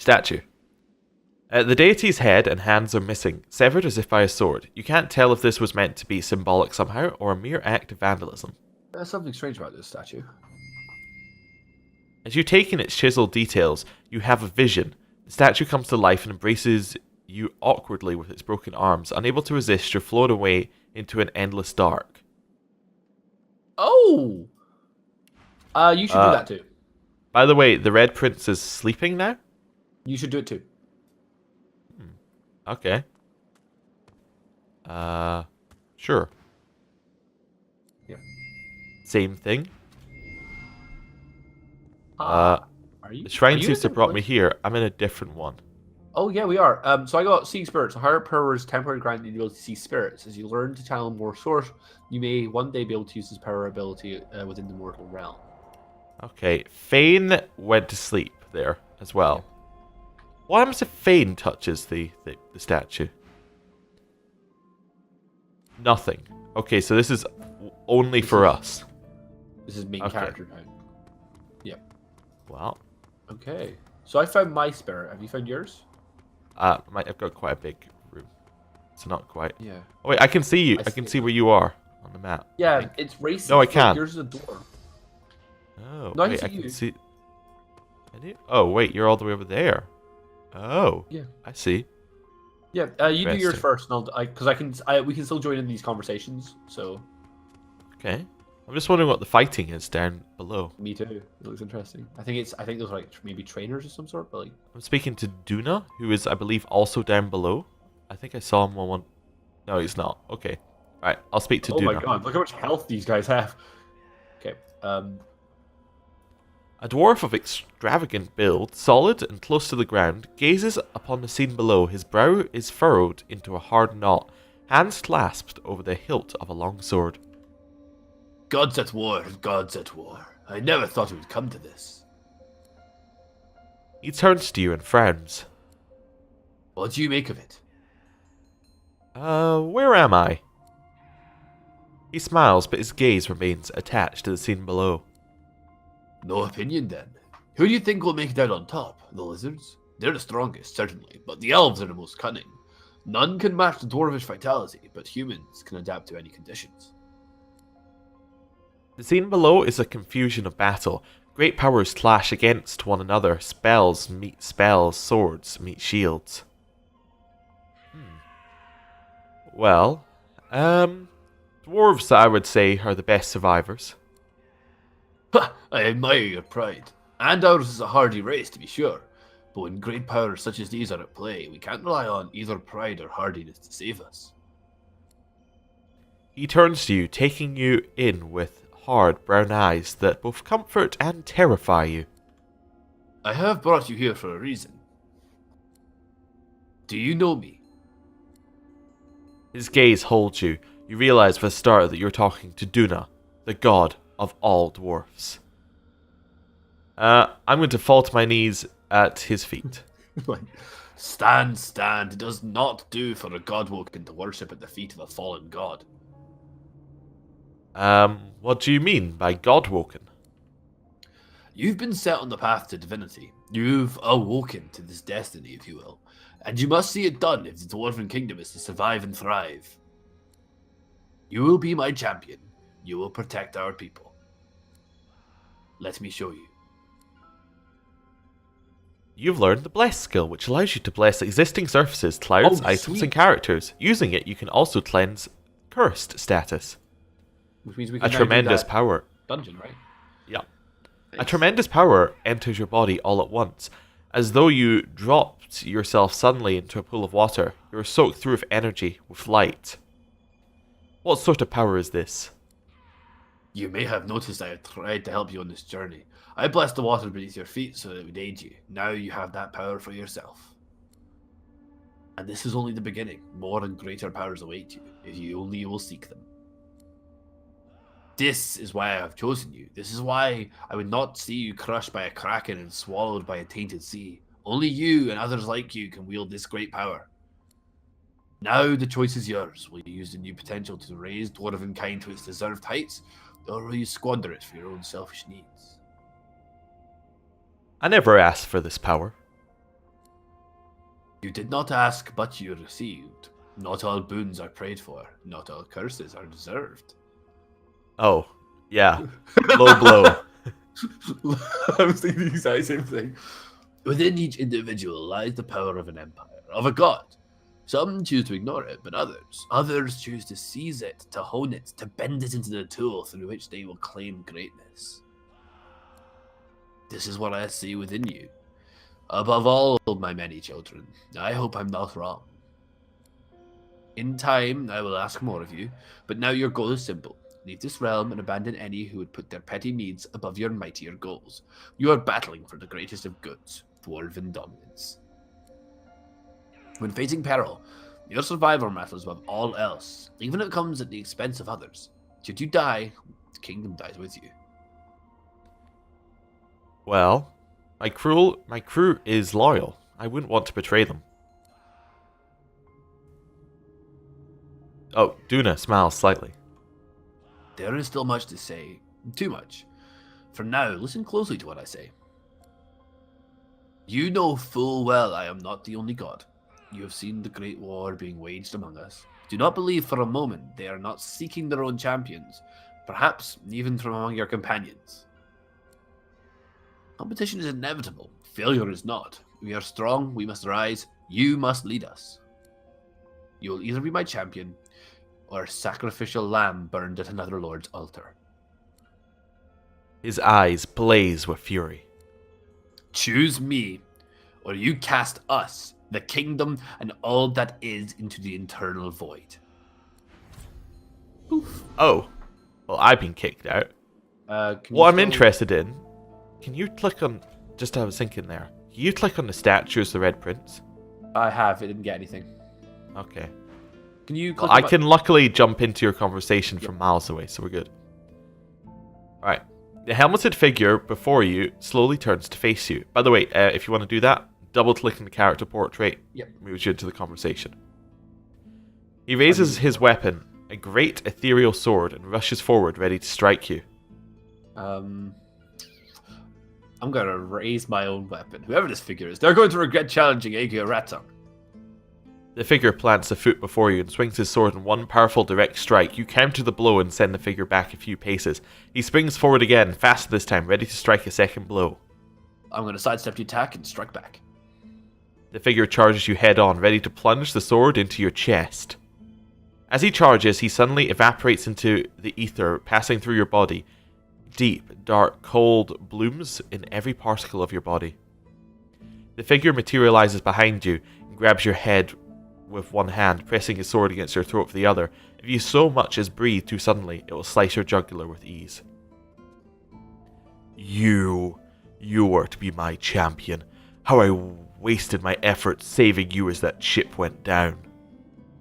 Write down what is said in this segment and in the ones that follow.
Statue. The deity's head and hands are missing, severed as if by a sword. You can't tell if this was meant to be symbolic somehow, or a mere act of vandalism. There's something strange about this statue. As you take in its chiseled details, you have a vision. The statue comes to life and embraces you awkwardly with its broken arms. Unable to resist, you're flown away into an endless dark. Oh! You should do that too. By the way, the Red Prince is sleeping now? You should do it too. Okay. Sure. Yeah. Same thing. Are you? The shrine are you seems in to have the brought me place? here. I'm in a different one. Oh yeah, we are. So I got Seeing Spirits. A higher power is temporarily granted the ability to see spirits. As you learn to channel more source, you may one day be able to use this power ability within the mortal realm. Okay, Fane went to sleep there as well. What happens if Fane touches the statue? Nothing. Okay, so this is only for us. This is main Okay. character now. Yep. Well, Okay. So I found my spirit. Have you found yours? I've got quite a big room. It's not quite. Yeah. Oh wait, I can see you. I can see where you are on the map. Yeah, it's racing. No, I Look, can't. Yours is a door. Oh, No, I wait, can I see can you. see. Can you? Oh wait, you're all the way over there. Oh. Yeah. I see. Yeah. You do yours Interesting. first, and we can still join in these conversations. So. Okay. I'm just wondering what the fighting is down below. Me too. It looks interesting. I think those are like maybe trainers of some sort, but like. I'm speaking to Duna, who is, I believe, also down below. I think I saw him on one. No, he's not. Okay. Right, I'll speak to Oh Duna. my god! Look how much health these guys have. Okay. A dwarf of extravagant build, solid and close to the ground, gazes upon the scene below. His brow is furrowed into a hard knot, hands clasped over the hilt of a long sword. Gods at war, gods at war. I never thought it would come to this. He turns to you and frowns. What do you make of it? Where am I? He smiles, but his gaze remains attached to the scene below. No opinion then. Who do you think will make it out on top? The lizards? They're the strongest, certainly, but the elves are the most cunning. None can match the dwarvish vitality, but humans can adapt to any conditions. The scene below is a confusion of battle. Great powers clash against one another. Spells meet spells, swords meet shields. Well, dwarves, I would say, are the best survivors. Ha! I admire your pride. And ours is a hardy race, to be sure. But when great powers such as these are at play, we can't rely on either pride or hardiness to save us. He turns to you, taking you in with hard brown eyes that both comfort and terrify you. I have brought you here for a reason. Do you know me? His gaze holds you. You realize for the start that you're talking to Duna, the god of all dwarfs. I'm going to fall to my knees at his feet. Like, stand, stand. It does not do for a godwoken to worship at the feet of a fallen god. What do you mean by godwoken? You've been set on the path to divinity. You've awoken to this destiny, if you will. And you must see it done if the Dwarven Kingdom is to survive and thrive. You will be my champion. You will protect our people. Let me show you. You've learned the Bless skill, which allows you to bless existing surfaces, clouds, Oh, items, sweet. and characters. Using it, you can also cleanse cursed status. Which means we A can now do tremendous that power. dungeon, right? Yeah. A Nice. tremendous power enters your body all at once. As though you dropped yourself suddenly into a pool of water, you are soaked through with energy, with light. What sort of power is this? You may have noticed I have tried to help you on this journey. I blessed the water beneath your feet so that it would aid you. Now you have that power for yourself. And this is only the beginning. More and greater powers await you, if you only will seek them. This is why I have chosen you. This is why I would not see you crushed by a kraken and swallowed by a tainted sea. Only you and others like you can wield this great power. Now the choice is yours. Will you use the new potential to raise dwarven kind to its deserved heights, or will you squander it for your own selfish needs? I never asked for this power. You did not ask, but you received. Not all boons are prayed for. Not all curses are deserved. Oh, yeah. Low blow. I was thinking the exact same thing. Within each individual lies the power of an empire, of a god. Some choose to ignore it, but others choose to seize it, to hone it, to bend it into the tool through which they will claim greatness. This is what I see within you. Above all, my many children, I hope I'm not wrong. In time, I will ask more of you, but now your goal is simple. Leave this realm and abandon any who would put their petty needs above your mightier goals. You are battling for the greatest of goods, dwarven dominance. When facing peril, your survival matters above all else, even if it comes at the expense of others. Should you die, the kingdom dies with you. Well, my crew is loyal. I wouldn't want to betray them. Oh, Duna smiles slightly. There is still much to say. Too much. For now, listen closely to what I say. You know full well I am not the only god. You have seen the great war being waged among us. Do not believe for a moment they are not seeking their own champions, perhaps even from among your companions. Competition is inevitable. Failure is not. We are strong, we must rise, you must lead us. You will either be my champion, or a sacrificial lamb burned at another lord's altar. His eyes blaze with fury. Choose me, or you cast us, the kingdom, and all that is into the eternal void. Oof. Oh, well, I've been kicked out. What I'm interested in, can you click on, just I was thinking there, can you click on the statue as the Red Prince? I have, it didn't get anything. Okay. Can you Well, click I can luckily jump into your conversation from miles away, so we're good. Alright. The helmeted figure before you slowly turns to face you. By the way, if you want to do that, double-clicking the character portrait moves you into the conversation. He raises his weapon, a great ethereal sword, and rushes forward, ready to strike you. I'm gonna raise my own weapon. Whoever this figure is, they're going to regret challenging Aegir Ratong. The figure plants a foot before you and swings his sword in one powerful direct strike. You counter the blow and send the figure back a few paces. He springs forward again, faster this time, ready to strike a second blow. I'm going to sidestep the attack and strike back. The figure charges you head on, ready to plunge the sword into your chest. As he charges, he suddenly evaporates into the ether, passing through your body. Deep, dark, cold blooms in every particle of your body. The figure materializes behind you and grabs your head with one hand, pressing his sword against your throat with the other. If you so much as breathe too suddenly, it will slice your jugular with ease. You are to be my champion. How I wasted my efforts saving you as that ship went down.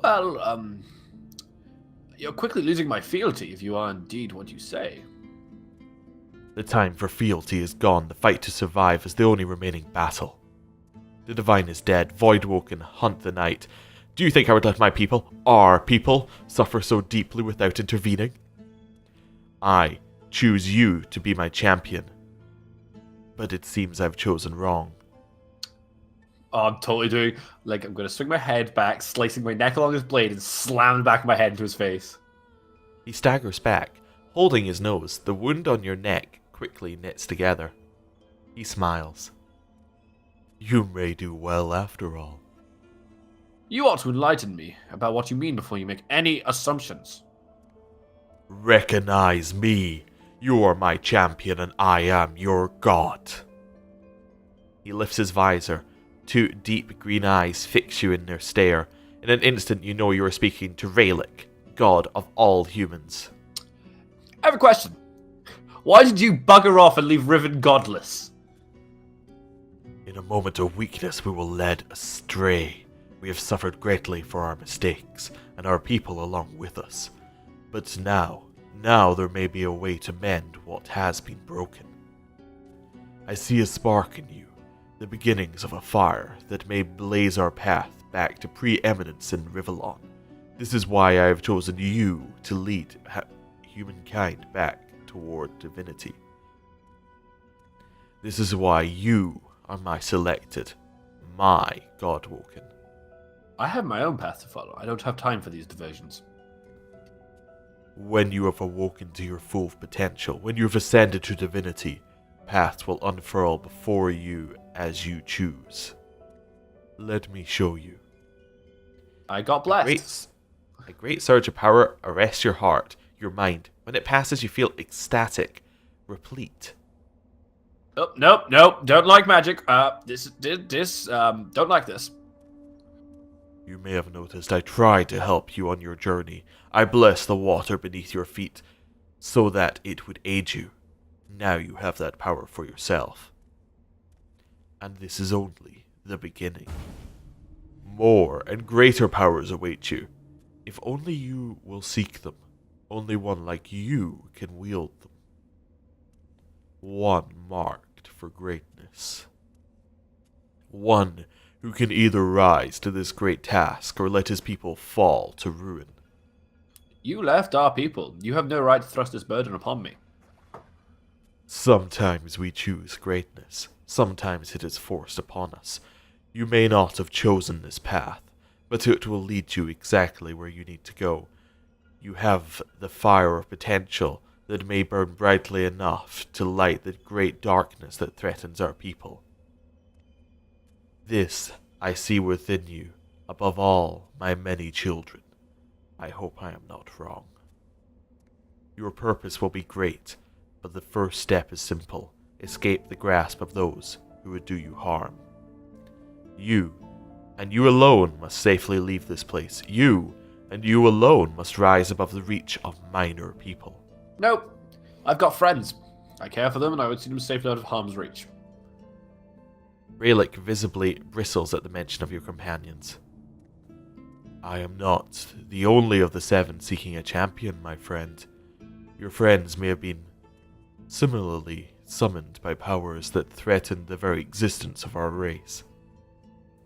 Well, you're quickly losing my fealty if you are indeed what you say. The time for fealty is gone. The fight to survive is the only remaining battle. The divine is dead. Voidwoken hunt the night. Do you think I would let my people, our people, suffer so deeply without intervening? I choose you to be my champion. But it seems I've chosen wrong. Oh, I'm totally doing... Like, I'm going to swing my head back, slicing my neck along his blade, and slam the back of my head into his face. He staggers back, holding his nose. The wound on your neck quickly knits together. He smiles. You may do well after all. You ought to enlighten me about what you mean before you make any assumptions. Recognize me. You are my champion and I am your god. He lifts his visor. Two deep green eyes fix you in their stare. In an instant you know you are speaking to Raylik, god of all humans. I have a question. Why did you bugger off and leave Riven godless? In a moment of weakness we were led astray. We have suffered greatly for our mistakes, and our people along with us. But now there may be a way to mend what has been broken. I see a spark in you, the beginnings of a fire that may blaze our path back to preeminence in Rivellon. This is why I have chosen you to lead humankind back toward divinity. This is why you are my selected, my Godwoken. I have my own path to follow. I don't have time for these diversions. When you have awoken to your full potential, when you have ascended to divinity, paths will unfurl before you as you choose. Let me show you. I got blessed. A great surge of power arrests your heart, your mind. When it passes, you feel ecstatic, replete. Oh, nope. Don't like magic. Don't like this. You may have noticed I tried to help you on your journey. I blessed the water beneath your feet so that it would aid you. Now you have that power for yourself. And this is only the beginning. More and greater powers await you. If only you will seek them. Only one like you can wield them. One marked for greatness. One who can either rise to this great task or let his people fall to ruin. You left our people. You have no right to thrust this burden upon me. Sometimes we choose greatness. Sometimes it is forced upon us. You may not have chosen this path, but it will lead you exactly where you need to go. You have the fire of potential that may burn brightly enough to light the great darkness that threatens our people. This I see within you, above all my many children. I hope I am not wrong. Your purpose will be great, but the first step is simple. Escape the grasp of those who would do you harm. You, and you alone, must safely leave this place. You, and you alone, must rise above the reach of minor people. Nope. I've got friends. I care for them, and I would see them safely out of harm's reach. Raylick visibly bristles at the mention of your companions. I am not the only of the 7 seeking a champion, my friend. Your friends may have been similarly summoned by powers that threaten the very existence of our race.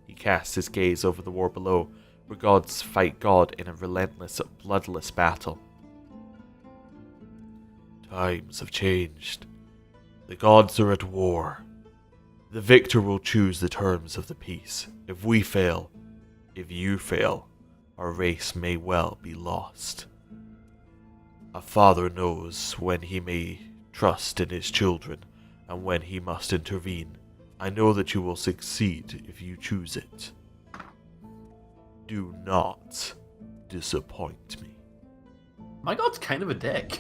He casts his gaze over the war below, where gods fight God in a relentless, bloodless battle. Times have changed. The gods are at war. The victor will choose the terms of the peace. If we fail, if you fail, our race may well be lost. A father knows when he may trust in his children and when he must intervene. I know that you will succeed if you choose it. Do not disappoint me. My god's kind of a dick.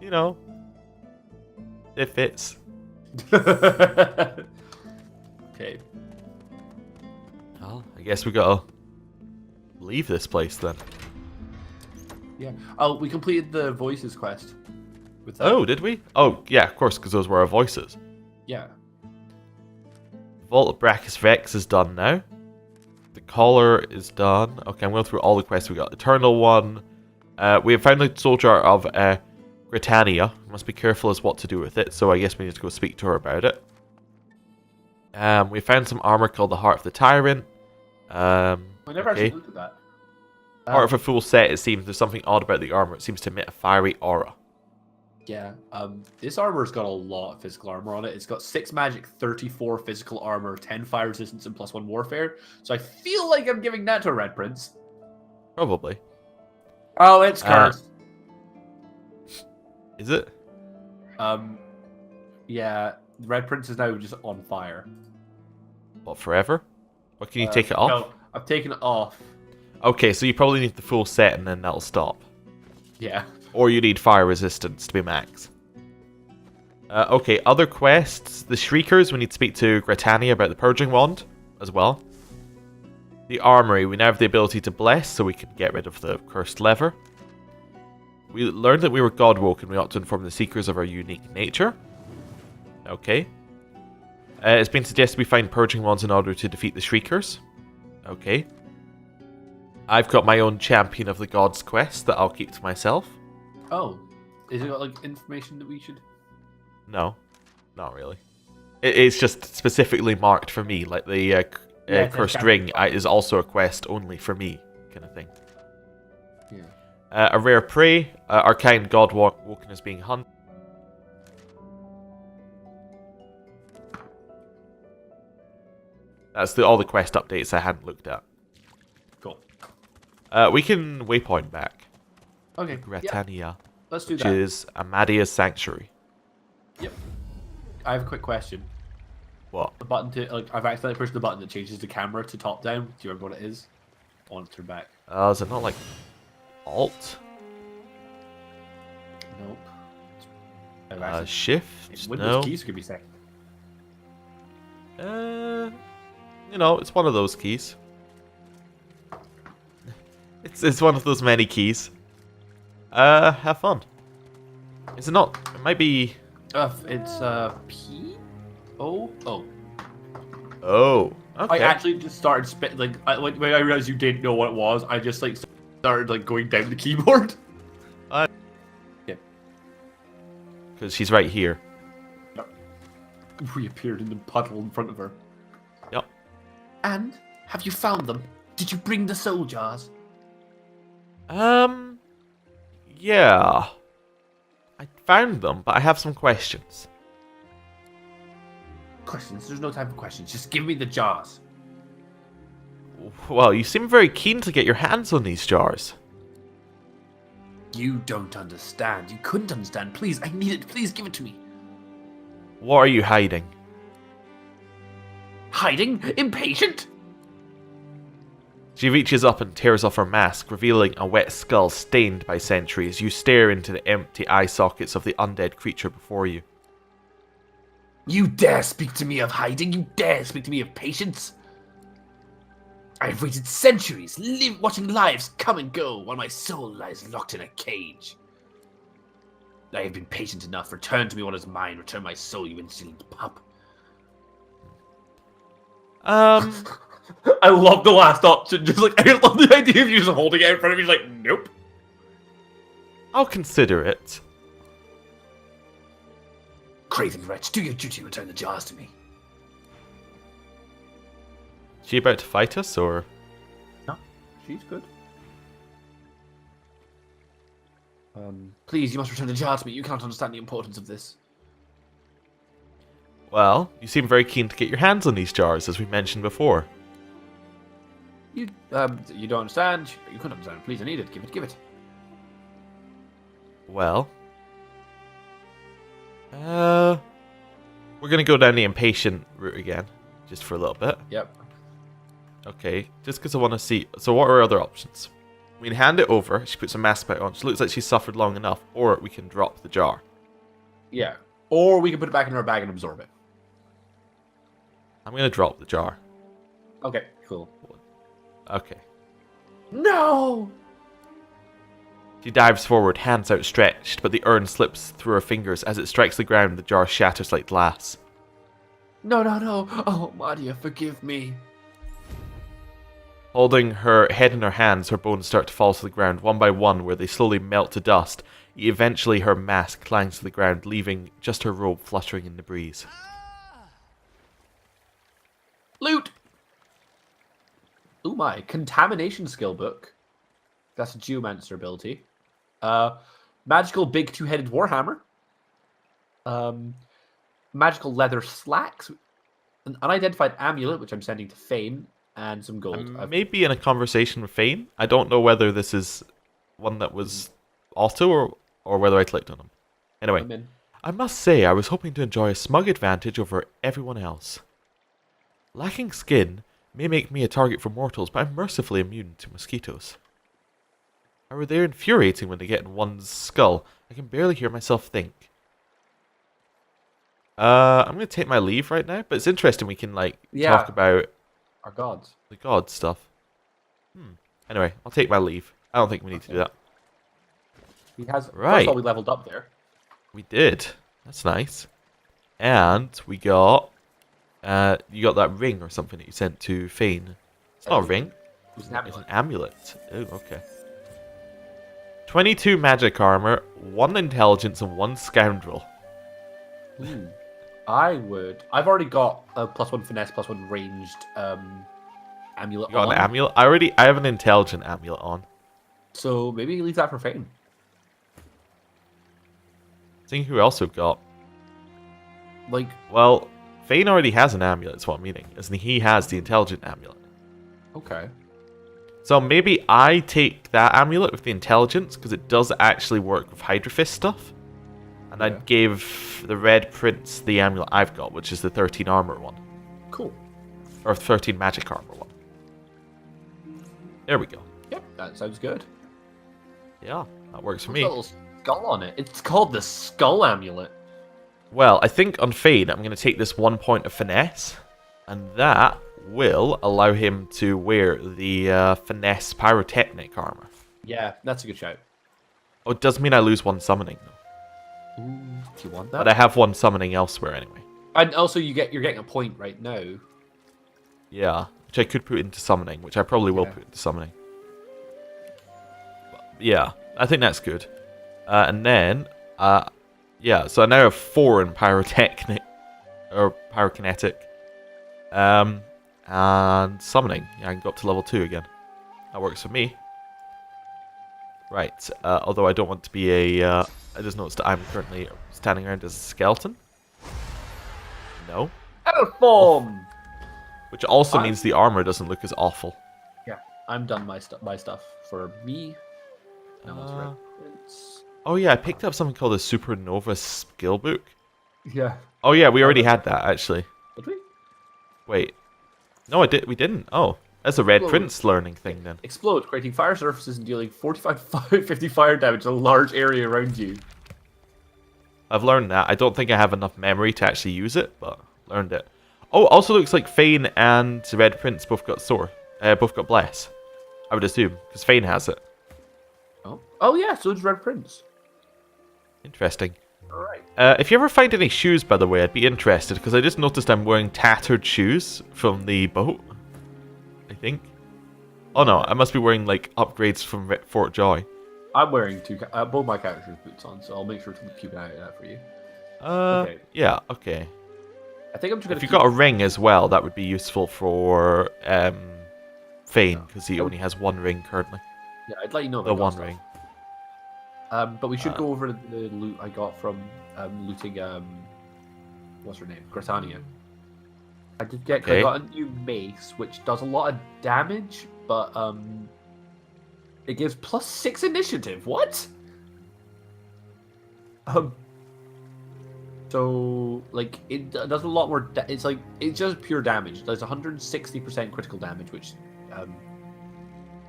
You know, it fits. Okay. Well, I guess we gotta leave this place then. Yeah. Oh, we completed the voices quest. With that. Oh, did we? Oh, yeah, of course, because those were our voices. Yeah. Vault of Brachus Vex is done now. The Collar is done. Okay, I'm going through all the quests we got. Eternal one. We have found the soldier of Britannia. Must be careful as what to do with it, so I guess we need to go speak to her about it. We found some armor called the Heart of the Tyrant. I never actually looked at that. Part of a full set, it seems there's something odd about the armor. It seems to emit a fiery aura. Yeah. This armor's got a lot of physical armor on it. It's got 6 magic, 34 physical armor, 10 fire resistance, and +1 warfare. So I feel like I'm giving that to a Red Prince. Probably. Oh, it's cursed. Is it? Yeah. Red Prince is now just on fire. What, forever? Or can you take it off? No, I've taken it off. Okay, so you probably need the full set and then that'll stop. Yeah. Or you need fire resistance to be max. Okay, other quests. The Shriekers, we need to speak to Britannia about the Purging Wand as well. The Armory, we now have the ability to bless, so we can get rid of the Cursed Lever. We learned that we were Godwoken, we ought to inform the Seekers of our unique nature. Okay. It's been suggested we find Purging Wands in order to defeat the Shriekers. Okay. I've got my own Champion of the Gods quest that I'll keep to myself. Oh. Is it got, like, information that we should... No. Not really. It's just specifically marked for me, like the Cursed Ring is also a quest only for me, kind of thing. Yeah. A rare prey, our kind Godwoken is being hunted. That's all the quest updates I hadn't looked at. Cool. We can waypoint back. Okay. Gratania, Let's do which that. is Amadia's Sanctuary. Yep. I have a quick question. What? The button to I've accidentally pushed the button that changes the camera to top down. Do you remember what it is? I want to turn back. Is it not like Alt? Nope. I've actually- Shift? Windows No. keys could be second. It's one of those keys. It's one of those many keys. Have fun. Is it not? It might be. It's P O O. Oh. Okay. I actually just started when I realized you didn't know what it was. I just started going down the keyboard. Yeah. Because she's right here. Reappeared in the puddle in front of her. Yep. And have you found them? Did you bring the soul jars? Yeah. I found them, but I have some questions. Questions? There's no time for questions. Just give me the jars. Well, you seem very keen to get your hands on these jars. You don't understand. You couldn't understand. Please, I need it. Please give it to me. What are you hiding? Hiding? Impatient? She reaches up and tears off her mask, revealing a wet skull stained by centuries. You stare into the empty eye sockets of the undead creature before you. You dare speak to me of hiding? You dare speak to me of patience? I've waited centuries, watching lives come and go, while my soul lies locked in a cage. I have been patient enough. Return to me what is mine. Return my soul, you insolent pup. I love the last option. I love the idea of you just holding it in front of me. Nope. I'll consider it. Craven wretch, do your duty. Return the jars to me. She about to fight us, or? No, she's good. Please, you must return the jar to me. You cannot understand the importance of this. Well, you seem very keen to get your hands on these jars, as we mentioned before. You don't understand. You couldn't understand. Please, I need it. Give it. Well, we're gonna go down the impatient route again, just for a little bit. Yep. Okay, just because I want to see. So, what are our other options? We can hand it over. She puts a mask back on. She looks like she's suffered long enough, or we can drop the jar. Yeah. Or we can put it back in our bag and absorb it. I'm gonna drop the jar. Okay. Cool. Okay. No. She dives forward, hands outstretched, but the urn slips through her fingers. As it strikes the ground, the jar shatters like glass. No. Oh, Maria, forgive me. Holding her head in her hands, her bones start to fall to the ground, one by one, where they slowly melt to dust. Eventually, her mask clangs to the ground, leaving just her robe fluttering in the breeze. Loot! Oh my, contamination skill book. That's a geomancer ability. Magical big two-headed warhammer. Magical leather slacks. An unidentified amulet, which I'm sending to Fane, and some gold. Maybe in a conversation with Fane. I don't know whether this is one that was auto or whether I clicked on them. Anyway, I must say I was hoping to enjoy a smug advantage over everyone else. Lacking skin may make me a target for mortals, but I'm mercifully immune to mosquitoes. However, they're infuriating when they get in one's skull. I can barely hear myself think. I'm going to take my leave right now, but it's interesting we can, talk about our gods. The god stuff. Anyway, I'll take my leave. I don't think we need to do that. He has. Right. First of all, we leveled up there. We did. That's nice. And we got... you got that ring or something that you sent to Fane. It's not a ring. It's an amulet. It's an amulet. Oh, okay. 22 magic armor, 1 intelligence, and 1 scoundrel. I've already got a +1 finesse, +1 ranged amulet. You got an amulet? I have an intelligent amulet on. So maybe leave that for Fane. Seeing who else we've got. Like, well, Fane already has an amulet, is what I'm meaning. As in, he has the intelligent amulet. Okay. So maybe I take that amulet with the intelligence, because it does actually work with Hydra Fist stuff. And I'd give the Red Prince the amulet I've got, which is the 13 armor one. Cool. Or 13 magic armor one. There we go. Yep, that sounds good. Yeah, that works for There's me. a little skull on it. It's called the Skull Amulet. Well, I think on Fane, I'm going to take this 1 point of finesse, and that will allow him to wear the finesse pyrotechnic armor. Yeah, that's a good shout. Oh, it does mean I lose 1 summoning, though. Ooh, do you want that? But I have 1 summoning elsewhere anyway. And also, you're getting a point right now. Yeah, which I could put into summoning, which I probably will put into summoning. But yeah, I think that's good. And then, yeah, so I now have 4 in pyrotechnic, or pyrokinetic. And summoning. Yeah, I can go up to level 2 again. That works for me. Right, although I don't want to be a... I just noticed that I'm currently standing around as a skeleton. No. Elform! Which also means the armor doesn't look as awful. Yeah, I'm done my stuff for me. Oh yeah, I picked up something called a Supernova skill book. Yeah. Oh yeah, we already had that, actually. Did we? Wait. No, we didn't. Oh, that's a Red Prince learning thing then. Explode, creating fire surfaces and dealing 50 fire damage to a large area around you. I've learned that. I don't think I have enough memory to actually use it, but learned it. Oh, also looks like Fane and Red Prince both got both got Bless. I would assume, because Fane has it. Oh yeah, so does Red Prince. Interesting. Alright. If you ever find any shoes, by the way, I'd be interested, because I just noticed I'm wearing tattered shoes from the boat. I think. Oh no, I must be wearing like upgrades from Fort Joy. I'm wearing both my characters' boots on, so I'll make sure to keep an eye on that for you. Okay. Yeah, okay. I think I'm just gonna. If you got a ring as well, that would be useful for Fane, because he only has 1 ring currently. Yeah, I'd let you know. The 1 ring. But we should go over the loot I got from looting. What's her name? Gratania. I did get. I got a new mace, which does a lot of damage, but it gives +6 initiative. What? So like it does a lot more. It's like it's just pure damage. It does 160% critical damage, which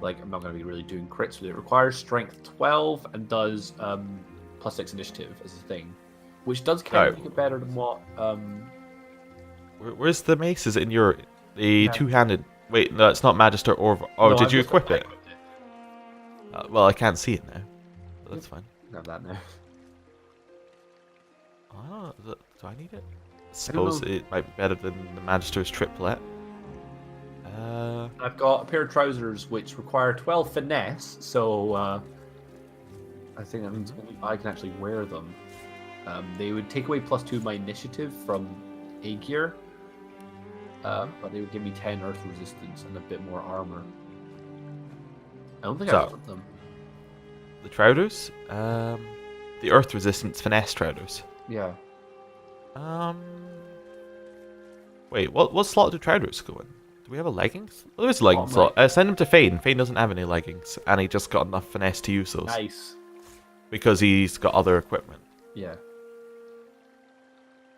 like I'm not going to be really doing crits with it. It requires strength 12 and does +6 initiative as a thing, which does kind of make it better than what. Where's the mace? Is it in your two-handed? Wait, no, it's not Magister or. Oh, no, did you equip it? Well, I can't see it now. But that's fine. Have that now. Oh, do I need it? I suppose it might be better than the Magister's triplet. I've got a pair of trousers which require 12 finesse, so I think that means only I can actually wear them. They would take away +2 of my initiative from A gear, but they would give me 10 earth resistance and a bit more armor. I don't think I want them. The trousers? The earth resistance finesse trousers. Yeah. Wait, what slot do trousers go in? Do we have a leggings? Well, there's a leggings slot. Send him to Fane. Fane doesn't have any leggings, and he just got enough finesse to use those. Nice. Because he's got other equipment. Yeah.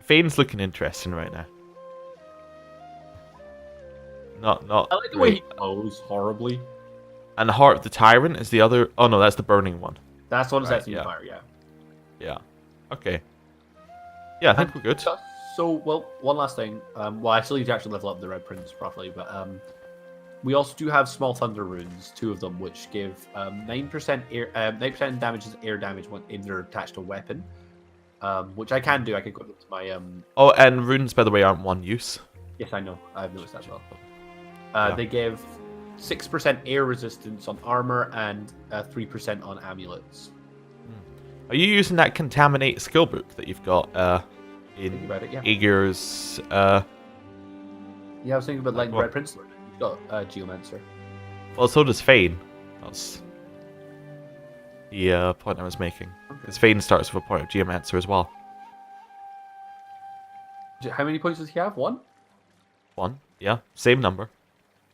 Fane's looking interesting right now. Not. I like the way he glows horribly. And the Heart of the Tyrant is the other. Oh no, that's the burning one. That's the one that's setting fire. Yeah. Yeah. Okay. Yeah, I think we're good. So, well, one last thing. Well, I still need to actually level up the Red Prince properly, but we also do have small thunder runes, 2 of them, which give 9% air, 9% damage as air damage when they're attached to a weapon, which I can do. I can equip them to my. Oh, and runes, by the way, aren't 1 use. Yes, I know. I've noticed that as well. They give 6% air resistance on armor and 3% on amulets. Are you using that Contaminate skill book that you've got in Aegir's? Yeah, I was thinking about like Red Prince. You've got Geomancer. Well, so does Fane. That's the point I was making. Because Fane starts with a point of Geomancer as well. How many points does he have? 1? 1. Yeah, same number.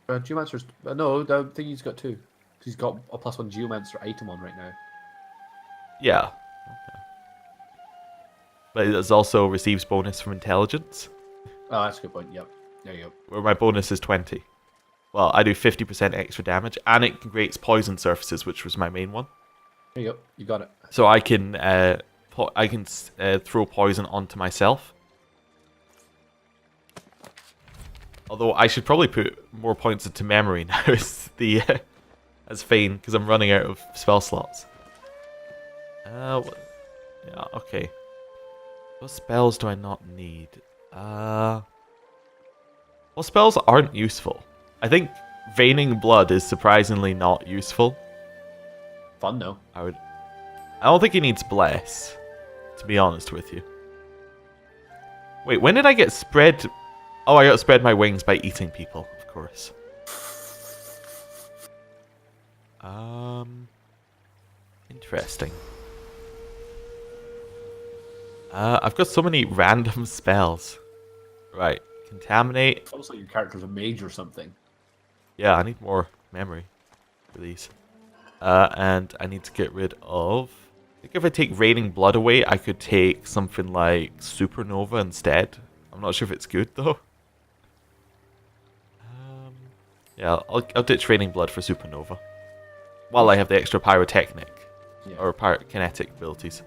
Geomancer's... no, I think he's got 2. He's got a +1 Geomancer item on right now. Yeah. Okay. But it also receives bonus from intelligence, Oh, that's a good point. Yep. There you go. where my bonus is 20. Well, I do 50% extra damage, and it creates poison surfaces, which was my main one. There you go. You got it. So I can throw poison onto myself. Although I should probably put more points into memory now as as Fane, because I'm running out of spell slots. Yeah, okay. What spells do I not need? What spells aren't useful? I think Veining Blood is surprisingly not useful. Fun, though. I don't think he needs Bless, to be honest with you. Wait, when did I get spread? Oh, I got spread my wings by eating people, of course. Interesting. I've got so many random spells. Right, Contaminate. It's almost like your character's a mage or something. Yeah, I need more memory for these. And I need to get rid of... I think if I take Raining Blood away, I could take something like Supernova instead. I'm not sure if it's good, though. Yeah, I'll ditch Raining Blood for Supernova. While I have the extra Pyrotechnic. Yeah. Or Pyrokinetic abilities.